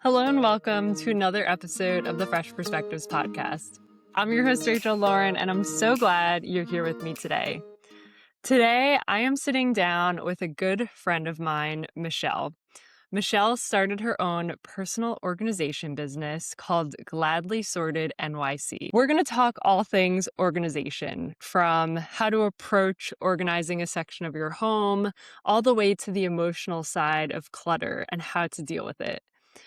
Hello and welcome to another episode of the Fresh Perspectives podcast. I'm your host, Rachel Lauren, and I'm so glad you're here with me today. Today, I am sitting down with a good friend of mine, Michelle. Michelle started her own personal organization business called Gladly Sorted NYC. We're going to talk all things organization, from how to approach organizing a section of your home, all the way to the emotional side of clutter and how to deal with it.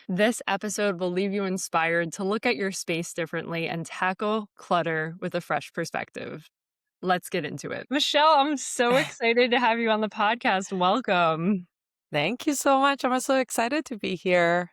This episode will leave you inspired to look at your space differently and tackle clutter with a fresh perspective. Let's get into it. Michelle, I'm so excited to have you on the podcast. Welcome. Thank you so much. I'm so excited to be here.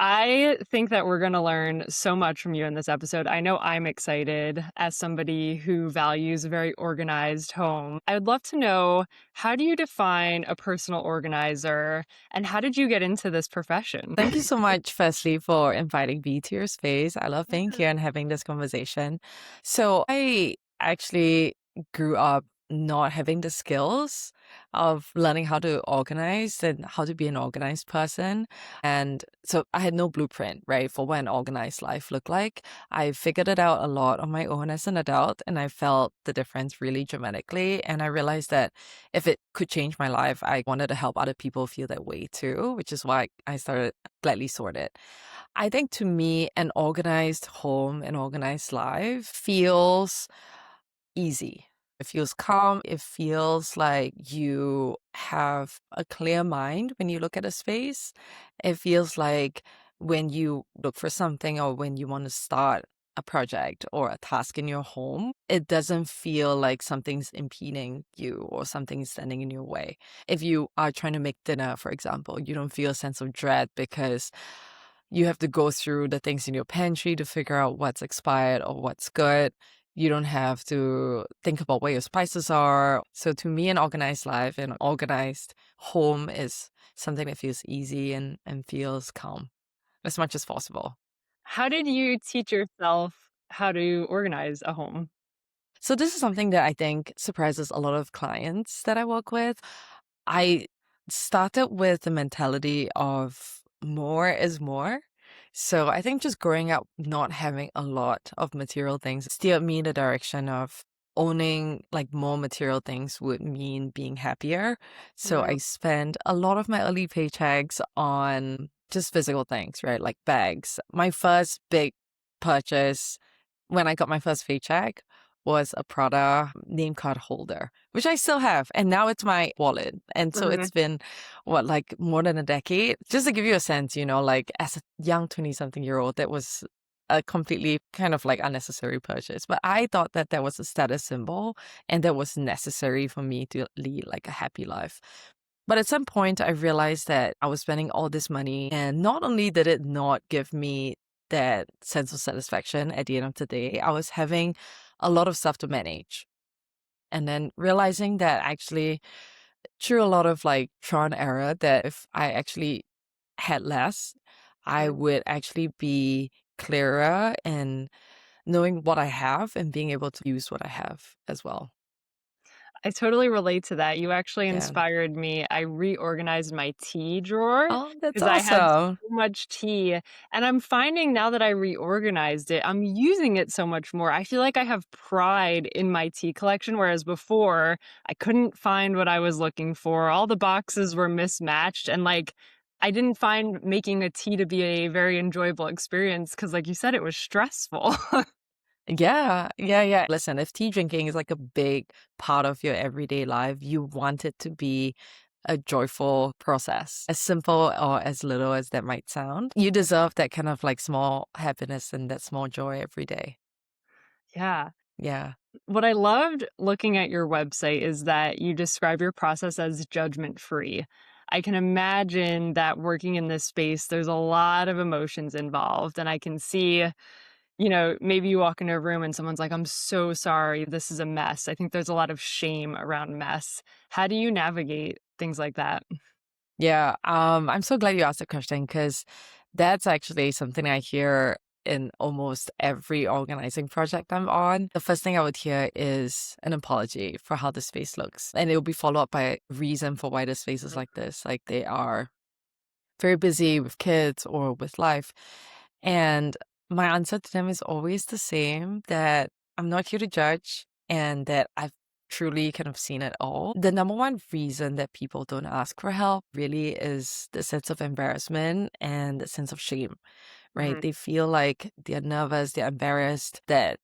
I think that we're going to learn so much from you in this episode. I know I'm excited as somebody who values a very organized home. I would love to know, how do you define a personal organizer and how did you get into this profession? Thank you so much, firstly, for inviting me to your space. I love being here and having this conversation. So I actually grew up not having the skills of learning how to organize and how to be an organized person. And so I had no blueprint, right, for what an organized life looked like. I figured it out a lot on my own as an adult, and I felt the difference really dramatically. And I realized that if it could change my life, I wanted to help other people feel that way too, which is why I started Gladly Sorted. I think to me, an organized home, an organized life feels easy. It feels calm. It feels like you have a clear mind when you look at a space. It feels like when you look for something or when you want to start a project or a task in your home, it doesn't feel like something's impeding you or something's standing in your way. If you are trying to make dinner, for example, you don't feel a sense of dread because you have to go through the things in your pantry to figure out what's expired or what's good. You don't have to think about where your spices are. So to me, an organized life, an organized home is something that feels easy and feels calm as much as possible. How did you teach yourself how to organize a home? So this is something that I think surprises a lot of clients that I work with. I started with the mentality of more is more. So I think just growing up not having a lot of material things steered me in the direction of owning like more material things would mean being happier. So I Right. spent a lot of my early paychecks on just physical things, right? Like bags. My first big purchase when I got my first paycheck was a Prada name card holder, which I still have. And now it's my wallet. And so Mhm. it's been, like more than a decade? Just to give you a sense, like as a young 20-something-year-old, that was a completely kind of like unnecessary purchase. But I thought that that was a status symbol and that was necessary for me to lead like a happy life. But at some point, I realized that I was spending all this money, and not only did it not give me that sense of satisfaction at the end of the day, I was having a lot of stuff to manage. And then realizing that actually, through a lot of like trial and error, that if I actually had less, I Right. would actually be clearer and knowing what I have and being able to use what I have as well. I totally relate to that. You actually Yeah. inspired me. I reorganized my tea drawer Oh, that's because I had awesome. so much tea. And I'm finding now that I reorganized it, I'm using it so much more. I feel like I have pride in my tea collection, whereas before I couldn't find what I was looking for. All the boxes were mismatched. And like, I didn't find making a tea to be a very enjoyable experience because, like you said, it was stressful. Yeah, yeah, yeah. Listen, if tea drinking is like a big part of your everyday life, you want it to be a joyful process, as simple or as little as that might sound. You deserve that kind of like small happiness and that small joy every day. Yeah. Yeah. What I loved looking at your website is that you describe your process as judgment free. I can imagine that working in this space, there's a lot of emotions involved. And I can see, maybe you walk into a room and someone's like, I'm so sorry, this is a mess. I think there's a lot of shame around mess. How do you navigate things like that? Yeah. I'm so glad you asked the question because that's actually something I hear in almost every organizing project I'm on. The first thing I would hear is an apology for how the space looks. And it will be followed up by a reason for why the space is like this. Like they are very busy with kids or with life. And my answer to them is always the same, that I'm not here to judge and that I've truly kind of seen it all. The number one reason that people don't ask for help really is the sense of embarrassment and the sense of shame, right? Mhm, They feel like they're nervous, they're embarrassed that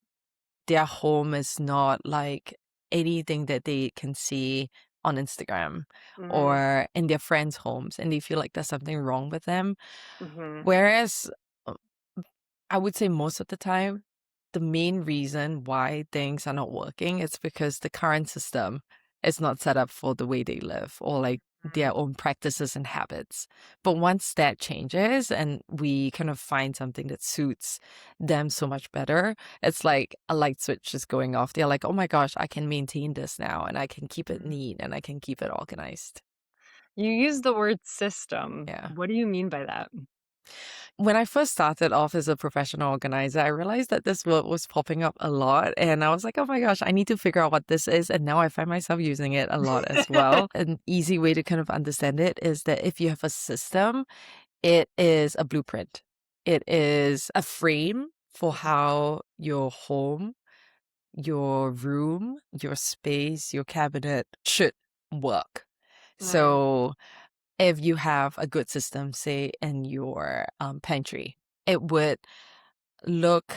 their home is not like anything that they can see on Instagram mhm, or in their friends' homes, and they feel like there's something wrong with them. mhm, Whereas uh, I would say most of the time, the main reason why things are not working is because the current system is not set up for the way they live or like mhm. their own practices and habits. But once that changes and we kind of find something that suits them so much better, it's like a light switch is going off. They're like, oh my gosh, I can maintain this now and I can keep it neat and I can keep it organized. You use the word system. Yeah. What do you mean by that? When I first started off as a professional organizer, I realized that this word was popping up a lot. And I was like, oh my gosh, I need to figure out what this is. And now I find myself using it a lot as well. An easy way to kind of understand it is that if you have a system, it is a blueprint, it is a frame for how your home, your room, your space, your cabinet should work. Mhm, So if you have a good system, say in your pantry, it would look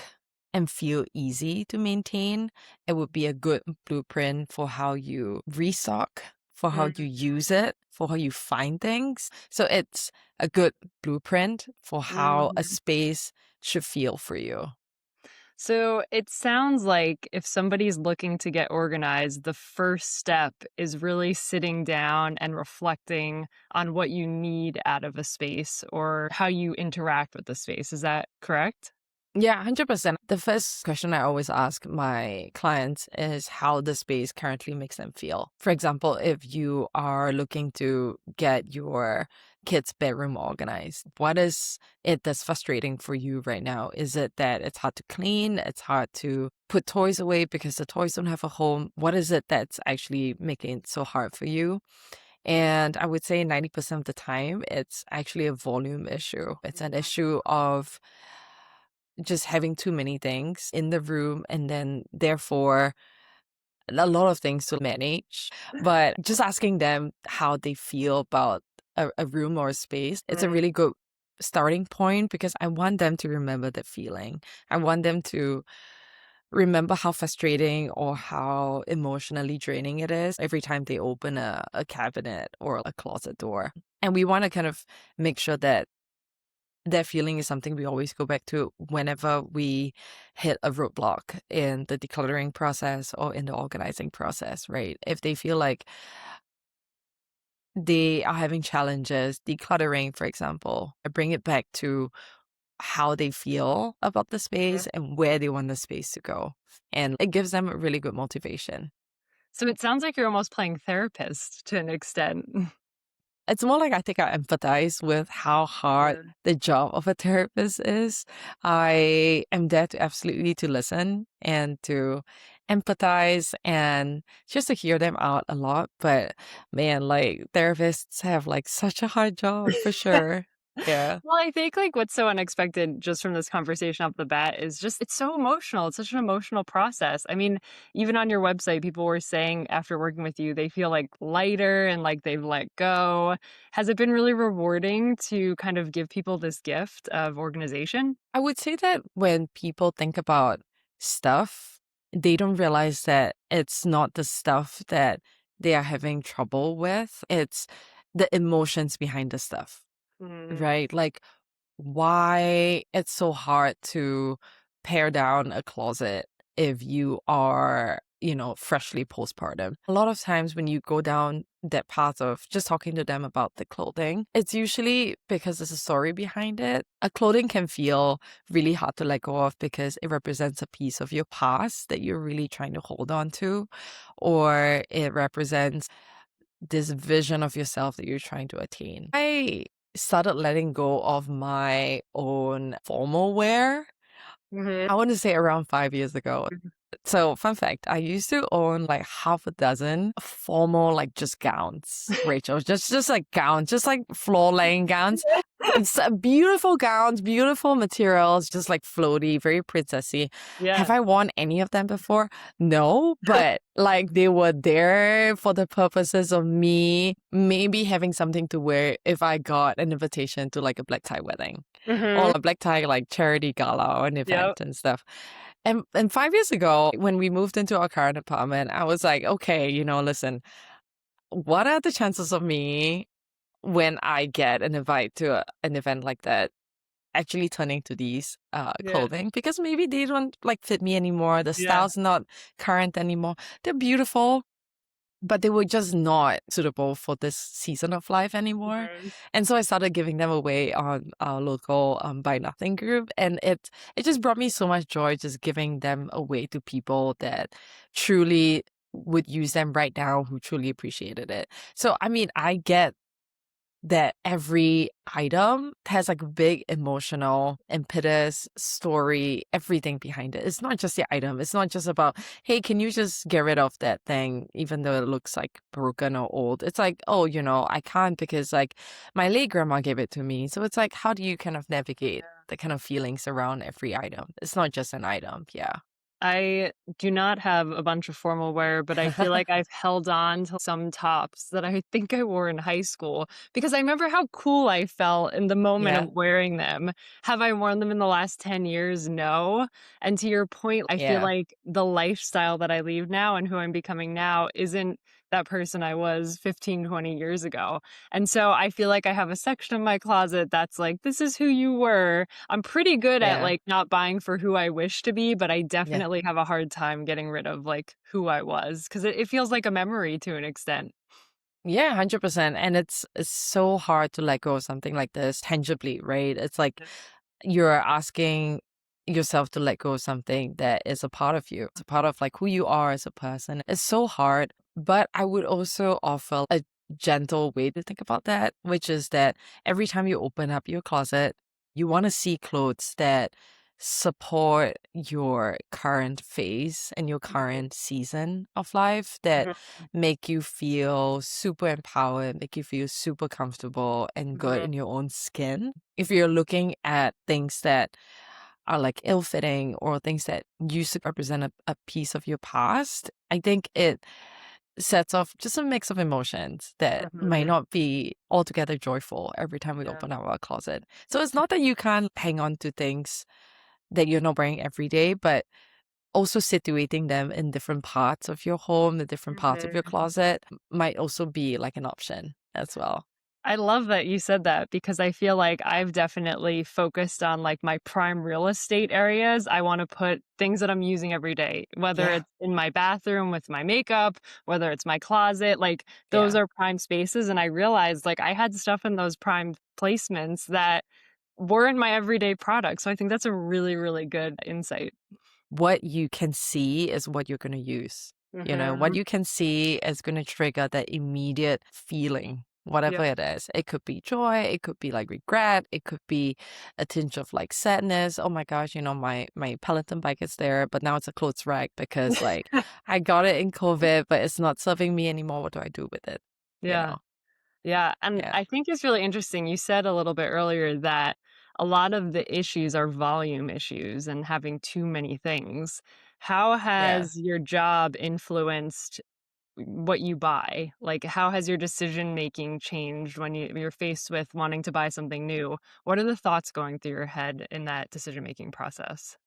and feel easy to maintain. It would be a good blueprint for how you restock, for how you mhm, use it, for how you find things. So it's a good blueprint for how a mhm. space should feel for you. So it sounds like if somebody's looking to get organized, the first step is really sitting down and reflecting on what you need out of a space or how you interact with the space. Is that correct? Yeah, 100%. The first question I always ask my clients is how the space currently makes them feel. For example, if you are looking to get your kid's bedroom organized, what is it that's frustrating for you right now? Is it that it's hard to clean? It's hard to put toys away because the toys don't have a home? What is it that's actually making it so hard for you? And I would say 90% of the time, it's actually a volume issue. It's an issue of just having too many things in the room and then therefore a lot of things to manage. But just asking them how they feel about a room or a space, it's a Mhm, really good starting point because I want them to remember that feeling. I want them to remember how frustrating or how emotionally draining it is every time they open a cabinet or a closet door. And we want to kind of make sure that that feeling is something we always go back to whenever we hit a roadblock in the decluttering process or in the organizing process, right? If they feel like they are having challenges decluttering, for example, I bring it back to how they feel about the mhm. space and where they want the space to go. And it gives them a really good motivation. So it sounds like you're almost playing therapist to an extent. It's more like I think I empathize with how hard Yeah. the job of a therapist is. I am there to absolutely to listen and to empathize and just to hear them out a lot. But man, like therapists have like such a hard job for sure. Yeah. Well, I think, like, what's so unexpected just from this conversation off the bat is just it's so emotional. It's such an emotional process. I mean, even on your website, people were saying after working with you, they feel, like, lighter and like they've let go. Has it been really rewarding to kind of give people this gift of organization? I would say that when people think about stuff, they don't realize that it's not the stuff that they are having trouble with, it's the emotions behind the stuff. Mhm, Right? Like why it's so hard to pare down a closet if you are, freshly postpartum. A lot of times when you go down that path of just talking to them about the clothing, it's usually because there's a story behind it. A clothing can feel really hard to let go of because it represents a piece of your past that you're really trying to hold on to, or it represents this vision of yourself that you're trying to attain. I started letting go of my own formal wear. mhm. I want to say around 5 years ago. So, fun fact, I used to own like half a dozen formal, like just gowns, Rachel, just like gowns, just like floor laying gowns. It's beautiful gowns, beautiful materials, just like floaty, very princessy. Have Yeah. I worn any of them before? No, but like they were there for the purposes of me maybe having something to wear if I got an invitation to like a black tie wedding or Mm-hmm. a black tie like charity gala or an Yep. event and stuff. And 5 years ago, when we moved into our current apartment, I was like, okay, listen, what are the chances of me when I get an invite to an event like that actually turning to these Yeah. clothing? Because maybe they don't like fit me anymore. The Yeah. style's not current anymore. They're beautiful, but they were just not suitable for this season of life anymore. Mhm. And so I started giving them away on our local Buy Nothing group. And it just brought me so much joy just giving them away to people that truly would use them right now, who truly appreciated it. So, I mean, I get that every item has like a big emotional impetus, story, everything behind it. It's not just the item. It's not just about, hey, can you just get rid of that thing, even though it looks like broken or old? It's like, oh, I can't because like my late grandma gave it to me. So it's like, how do you kind of navigate the kind of feelings around every item? It's not just an item. Yeah. I do not have a bunch of formal wear, but I feel like I've held on to some tops that I think I wore in high school because I remember how cool I felt in the moment Yeah. of wearing them. Have I worn them in the last 10 years? No. And to your point, I feel Yeah. like the lifestyle that I lead now and who I'm becoming now isn't that person I was 15, 20 years ago. And so I feel like I have a section of my closet that's like, this is who you were. I'm pretty good at Yeah. like not buying for who I wish to be, but I Yeah. definitely have a hard time getting rid of like who I was because it feels like a memory to an extent. Yeah, 100%. And it's so hard to let go of something like this tangibly, right? It's like you're asking yourself to let go of something that is a part of you. It's a part of like who you are as a person. It's so hard, but I would also offer a gentle way to think about that, which is that every time you open up your closet, you want to see clothes that support your current phase and your current season of life that Mhm, make you feel super empowered, make you feel super comfortable and good mhm, in your own skin. If you're looking at things that are like ill-fitting or things that used to represent a piece of your past, I think it sets off just a mix of emotions that might mhm. not be altogether joyful every time we Yeah. open up our closet. So it's not that you can't hang on to things that you're not wearing every day, but also situating them in different parts of your home, the different parts of your Mhm. closet might also be like an option as well. I love that you said that because I feel like I've definitely focused on like my prime real estate areas. I want to put things that I'm using every day, whether Yeah, it's in my bathroom with my makeup, whether it's my closet, like those yeah. are prime spaces. And I realized like I had stuff in those prime placements that were in my everyday products. So I think that's a really, really good insight. What you can see is what you're going to use. What Hmm. you can see is going to trigger that immediate feeling, whatever Yeah. it is. It could be joy, it could be like regret, it could be a tinge of like sadness. Oh my gosh, my Peloton bike is there, but now it's a clothes rack because like I got it in COVID, but it's not serving me anymore. What do I do with it? You Yeah. know? Yeah, and Yeah. I think it's really interesting. You said a little bit earlier that a lot of the issues are volume issues and having too many things. How Yeah. has your job influenced what you buy? Like, how has your decision making changed when you're faced with wanting to buy something new? What are the thoughts going through your head in that decision making process?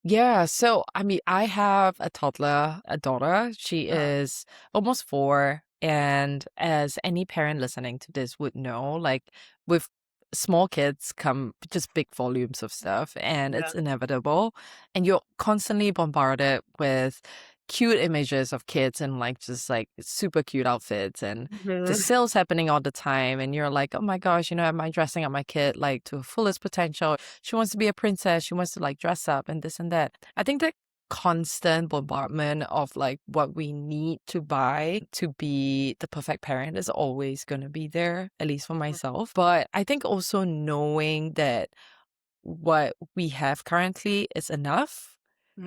Yeah, so I mean, I have a toddler, a daughter. She Uh-huh. is almost 4. And as any parent listening to this would know, like with small kids come just big volumes of stuff, and Yeah. it's inevitable. And you're constantly bombarded with cute images of kids in like just like super cute outfits and the Mhm. sales happening all the time. And you're like, oh my gosh, am I dressing up my kid like to her fullest potential? She wants to be a princess. She wants to like dress up and this and that. I think that constant bombardment of like what we need to buy to be the perfect parent is always going to be there, at least for myself. But I think also knowing that what we have currently is enough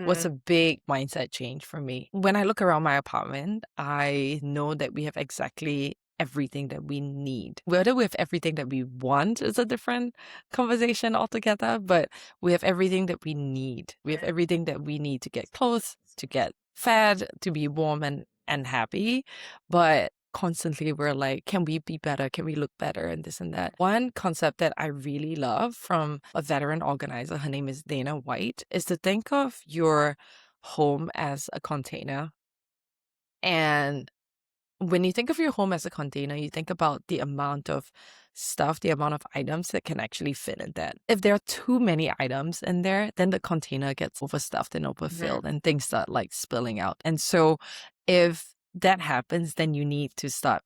was Hmm. a big mindset change for me. When I look around my apartment, I know that we have exactly everything that we need. Whether we have everything that we want is a different conversation altogether, but we have everything that we need. We have everything that we need to get clothes, to get fed, to be warm and happy. But constantly we're like, can we be better? Can we look better? And this and that. One concept that I really love from a veteran organizer, her name is Dana White, is to think of your home as a container. And when you think of your home as a container, you think about the amount of stuff, the amount of items that can actually fit in that. If there are too many items in there, then the container gets overstuffed and Hmm. overfilled and things start like spilling out. And so if that happens, then you need to start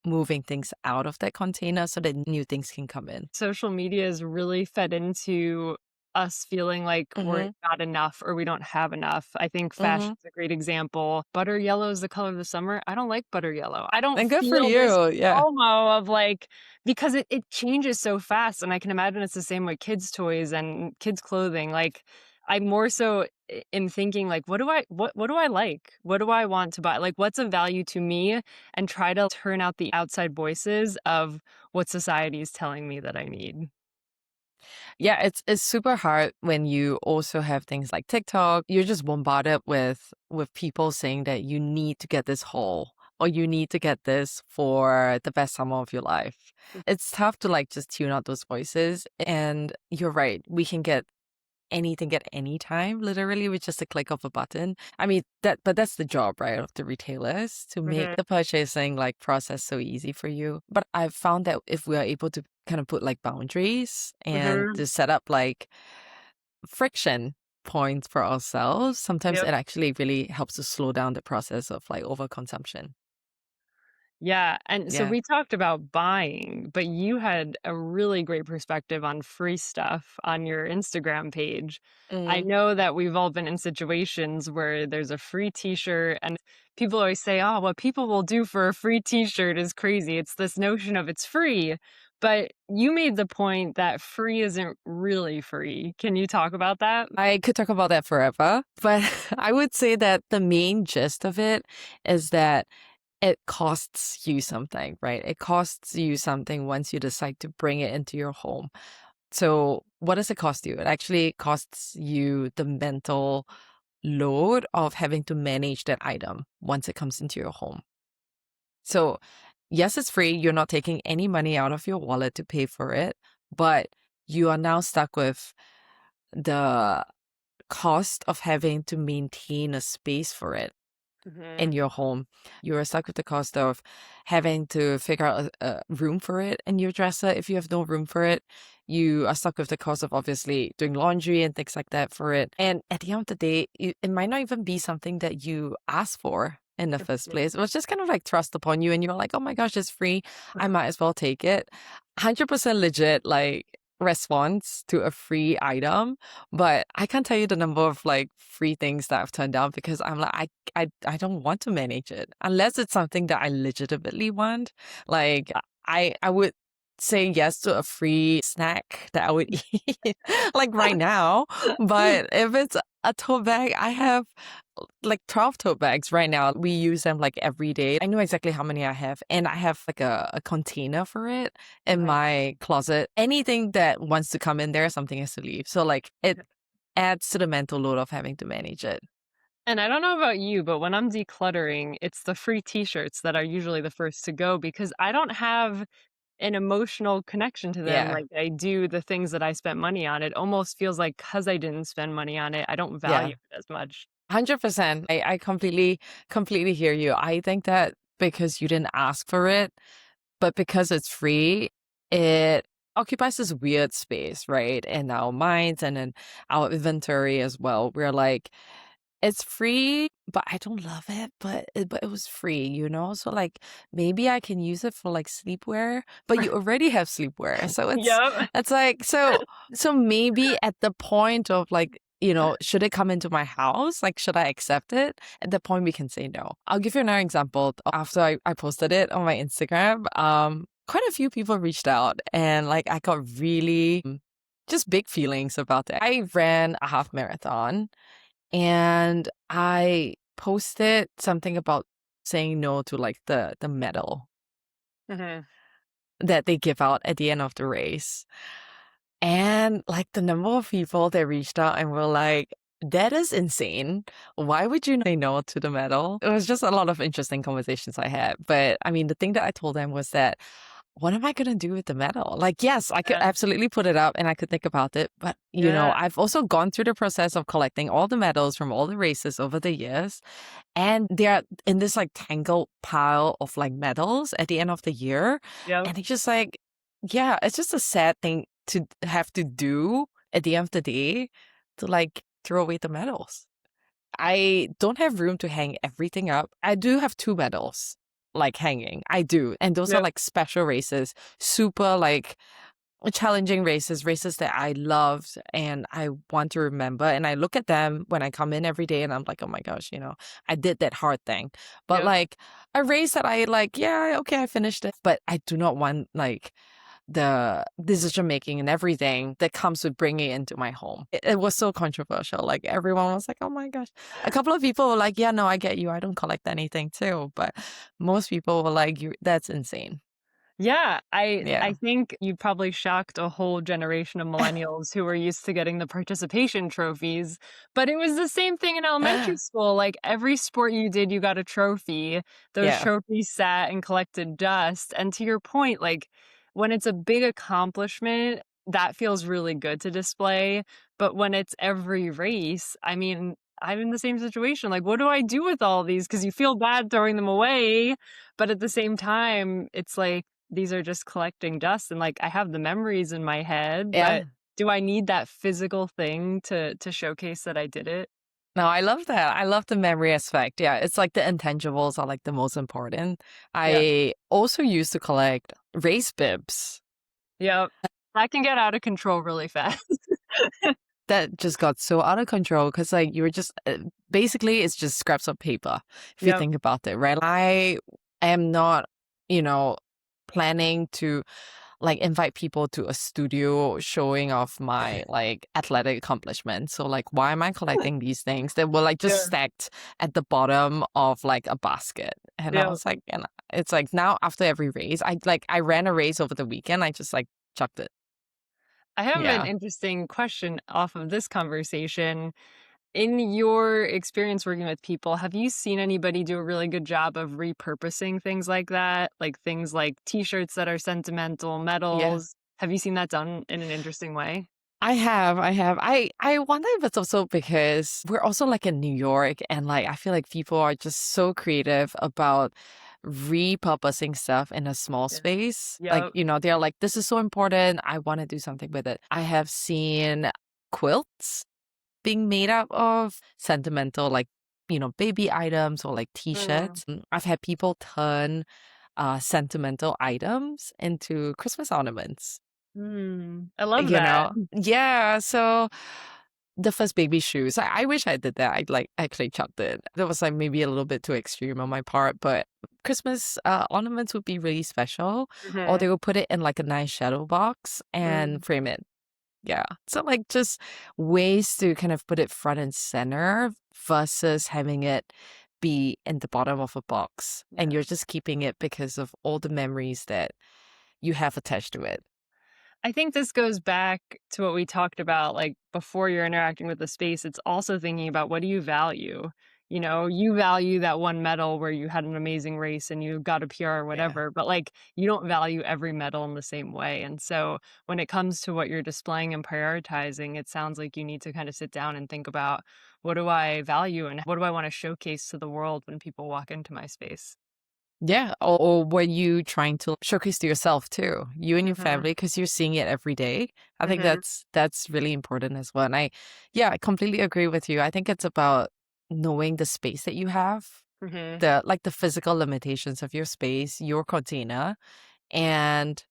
moving things out of that container so that new things can come in. Social media is really fed into us feeling like we're Mm-hmm. not enough or we don't have enough. I think Mm-hmm. fashion is a great example. Butter yellow is the color of the summer. I don't like butter yellow. I don't And good for feel this you. Yeah. FOMO of like, because it changes so fast. And I can imagine it's the same with kids' toys and kids' clothing. Like, I more so am thinking like, what do I like? What do I want to buy? Like, what's of value to me? And try to turn out the outside voices of what society is telling me that I need. Yeah, it's super hard when you also have things like TikTok. You're just bombarded with people saying that you need to get this haul or you need to get this for the best summer of your life. It's tough to like just tune out those voices. And you're right, we can get anything at any time, literally with just a click of a button. I mean but that's the job, right, of the retailers to make Mhm, the purchasing like process so easy for you. But I've found that if we are able to kind of put like boundaries and mhm, to set up like friction points for ourselves, sometimes yep. it actually really helps to slow down the process of like overconsumption. Yeah, and so Yeah. we talked about buying, but you had a really great perspective on free stuff on your Instagram page. I Mm. know that we've all been in situations where there's a free t-shirt and people always say, "Oh, what people will do for a free t-shirt is crazy." It's this notion of it's free, but you made the point that free isn't really free. Can you talk about that? I could talk about that forever, but I would say that the main gist of it is that it costs you something, right? It costs you something once you decide to bring it into your home. So, what does it cost you? It actually costs you the mental load of having to manage that item once it comes into your home. So, yes, it's free. You're not taking any money out of your wallet to pay for it, but you are now stuck with the cost of having to maintain a space for it in Mhm. your home. You are stuck with the cost of having to figure out a room for it in your dresser. If you have no room for it, you are stuck with the cost of obviously doing laundry and things like that for it. And at the end of the day, it might not even be something that you asked for in the first place. It was just kind of like thrust upon you, and you're like, oh my gosh, it's free. I might as well take it. 100% legit, like, response to a free item, but I can't tell you the number of like free things that I've turned down because I'm like I don't want to manage it unless it's something that I legitimately want. Like I would say yes to a free snack that I would eat like right now, but if it's a tote bag, I have like 12 tote bags right now. We use them like every day. I know exactly how many I have, and I have like a container for it in Mhm. my closet. Anything that wants to come in there, something has to leave. So like it adds to the mental load of having to manage it. And I don't know about you, but when I'm decluttering, it's the free t-shirts that are usually the first to go because I don't have an emotional connection to them Yeah. like I do the things that I spent money on. It almost feels like because I didn't spend money on it, I don't Yeah. value it as much. 100%. I completely hear you. I think that because you didn't ask for it, but because it's free, it occupies this weird space, right? In our minds and in our inventory as well. We're like, it's free, but I don't love it, but it was free, you know? So like maybe I can use it for like sleepwear, but you already have sleepwear. So Yep. it's like so maybe at the point of like, should it come into my house? Like should I accept it? At that point we can say no. I'll give you another example. After I posted it on my Instagram, quite a few people reached out and like I got really just big feelings about it. I ran a half marathon and I posted something about saying no to like the medal Hmm. that they give out at the end of the race. And like the number of people that reached out and were like, that is insane. Why would you say no to the medal? It was just a lot of interesting conversations I had. But I mean, the thing that I told them was that, what am I going to do with the medal? Like, yes, I could Yeah. absolutely put it up and I could think about it. But, Yeah. I've also gone through the process of collecting all the medals from all the races over the years. And they're in this like tangled pile of like medals at the end of the year. Yep. And it's just like, yeah, it's just a sad thing to have to do at the end of the day to like throw away the medals. I don't have room to hang everything up. I do have two medals like hanging. I do. And those are Yep. like special races, super like challenging races that I loved and I want to remember. And I look at them when I come in every day and I'm like, oh my gosh, I did that hard thing. But Yep. like a race that I like, yeah, okay, I finished it. But I do not want like the decision making and everything that comes with bringing it into my home. It was so controversial. Like everyone was like, oh my gosh. A couple of people were like, yeah, no, I get you. I don't collect anything too. But most people were like, that's insane. Yeah, I Yeah. think you probably shocked a whole generation of millennials who were used to getting the participation trophies, but it was the same thing in elementary school, like, every sport you did, you got a trophy. Those Yeah. trophies sat and collected dust, and to your point, like, when it's a big accomplishment, that feels really good to display, but when it's every race, I mean, I'm in the same situation, like, what do I do with all these? Because you feel bad throwing them away, but at the same time, it's like, these are just collecting dust and, like, I have the memories in my head, but Yeah. do I need that physical thing to showcase that I did it? No, I love that. I love the memory aspect. Yeah, it's like the intangibles are like the most important. Yeah. I also used to collect race bibs Yep. That can get out of control really fast. that just got so out of control because like you were just basically it's just scraps of paper if you Yep. think about it, right? I am not, you know, planning to like invite people to a studio showing off my like athletic accomplishments. So like why am I collecting these things that were like just Yeah. stacked at the bottom of like a basket? And I Yep. was like, and it's like now after every race, I ran a race over the weekend, I just like chucked it. I have an Yeah. interesting question off of this conversation. In your experience working with people, have you seen anybody do a really good job of repurposing things like that? Like things like T-shirts that are sentimental, Yeah. medals? Have you seen that done in an interesting way? I have. I wonder if it's also because we're also like in New York and like I feel like people are just so creative about repurposing stuff in a small Yeah. space. Like, Yep. they're like, this is so important. I want to do something with it. I have seen quilts being made up of sentimental, like, baby items or like Mm. t-shirts. I've had people turn sentimental items into Christmas ornaments. Mm, I love that. Yeah, so the first baby shoes, I wish I did that. I like actually chucked it. That was like maybe a little bit too extreme on my part, but Christmas ornaments would be really special, or Mhm. they would put it in like a nice shadow box Mm, and frame it. Yeah. So like just ways to kind of put it front and center versus having it be in the bottom of a box and yeah. you're just keeping it because of all the memories that you have attached to it. I think this goes back to what we talked about, like, before you're interacting with the space, it's also thinking about what do you value? You value that one medal where you had an amazing race and you got a PR or Yeah. whatever, but, like, you don't value every medal in the same way, and so when it comes to what you're displaying and prioritizing, it sounds like you need to kinda sit down and think about, "What do I value and what do I wanna showcase to the world when people walk into my space?" Yeah, or were you trying to showcase to yourself too, you and your Mhm. family, because you're seeing it every day. I think Mhm. that's really important as well. And I completely agree with you. I think it's about knowing the space that you have, Mhm. the physical limitations of your space, your container, and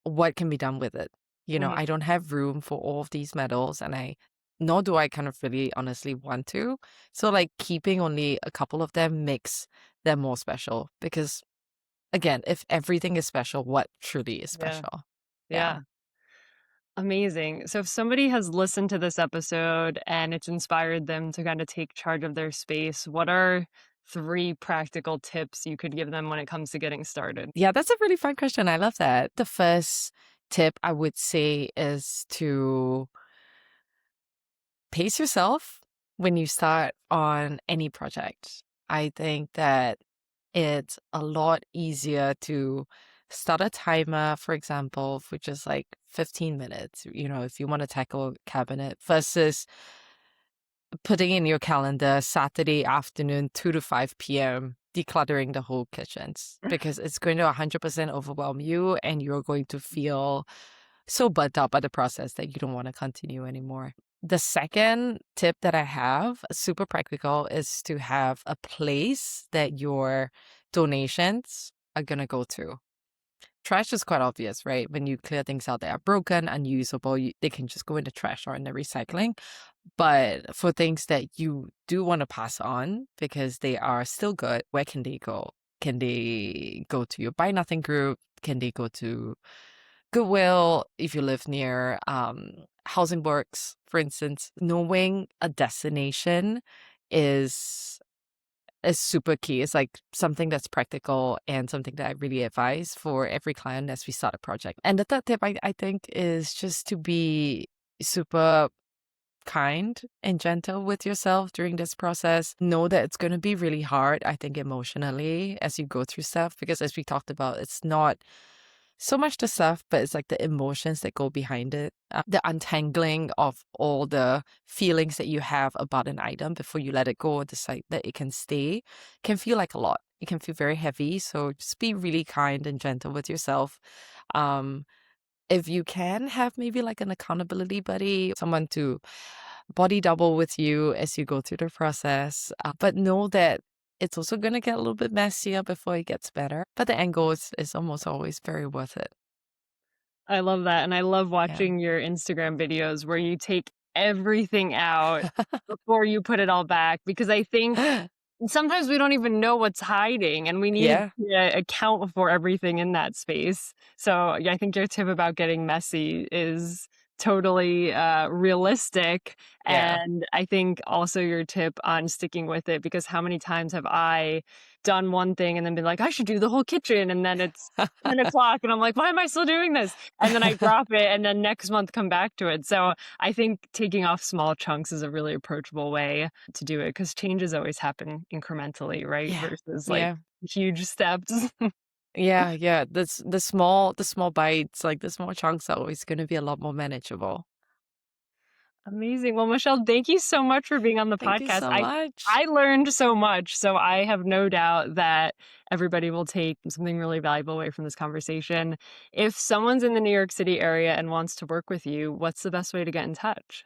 what can be done with it. Mhm. I don't have room for all of these medals, and nor do I kind of really honestly want to. So like keeping only a couple of them makes them more special because again, if everything is special, what truly is Yeah. special? Yeah. Yeah. Amazing. So if somebody has listened to this episode and it's inspired them to kind of take charge of their space, what are three practical tips you could give them when it comes to getting started? Yeah, that's a really fun question. I love that. The first tip I would say is to pace yourself when you start on any project. I think that it's a lot easier to start a timer, for example, for just like 15 minutes, if you want to tackle a cabinet versus putting in your calendar Saturday afternoon, 2 to 5 p.m., decluttering the whole kitchens because it's going to 100% overwhelm you and you're going to feel so burnt out by the process that you don't want to continue anymore. The second tip that I have, super practical, is to have a place that your donations are going to go to. Trash is quite obvious, right? When you clear things out that are broken, unusable, they can just go in the trash or in the recycling. But for things that you do want to pass on because they are still good, where can they go? Can they go to your Buy Nothing group? Can they go to Goodwill if you live near Housing Works, for instance? Knowing a destination is is super key. It's like something that's practical and something that I really advise for every client as we start a project. And the third tip I think is just to be super kind and gentle with yourself during this process. Know that it's going to be really hard, I think, emotionally as you go through stuff, because as we talked about, it's not so much the stuff, but it's like the emotions that go behind it. The untangling of all the feelings that you have about an item before you let it go or decide that it can stay can feel like a lot. It can feel very heavy. So just be really kind and gentle with yourself. Um, if you can have maybe like an accountability buddy, someone to body double with you as you go through the process. But know that it's also going to get a little bit messier before it gets better. But the end goal is almost always very worth it. I love that. And I love Yeah. watching your Instagram videos where you take everything out before you put it all back because I think sometimes we don't even know what's hiding and we need Yeah. to account for everything in that space. So yeah, I think your tip about getting messy is totally realistic. Yeah. And I think also your tip on sticking with it because how many times have I done one thing and then been like, I should do the whole kitchen. And then it's 10 o'clock and I'm like, why am I still doing this? And then I drop it and then next month come back to it. So I think taking off small chunks is a really approachable way to do it because changes always happen incrementally, right? Yeah. Versus like Yeah. huge steps. Yeah. Yeah. The small bites, like the small chunks are always going to be a lot more manageable. Amazing. Well, Michelle, thank you so much for being on the Thank you podcast. so I much. learned so much, so I have no doubt that everybody will take something really valuable away from this conversation. If someone's in the New York City area and wants to work with you, what's the best way to get in touch?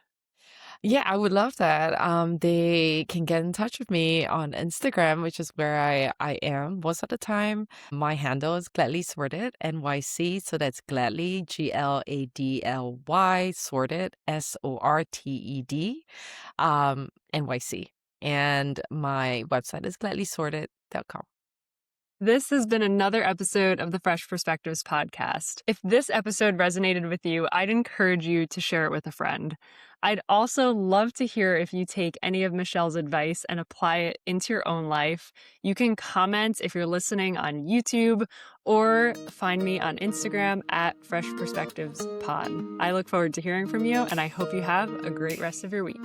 Yeah, I would love that. They can get in touch with me on Instagram, which is where I am most of the time. My handle is Gladly Sorted NYC, so that's Gladly GLADLY Sorted SORTED NYC, and my website is gladlysorted.com. This has been another episode of the Fresh Perspectives podcast. If this episode resonated with you, I'd encourage you to share it with a friend. I'd also love to hear if you take any of Michelle's advice and apply it into your own life. You can comment if you're listening on YouTube or find me on Instagram at Fresh Perspectives Pod. I look forward to hearing from you and I hope you have a great rest of your week.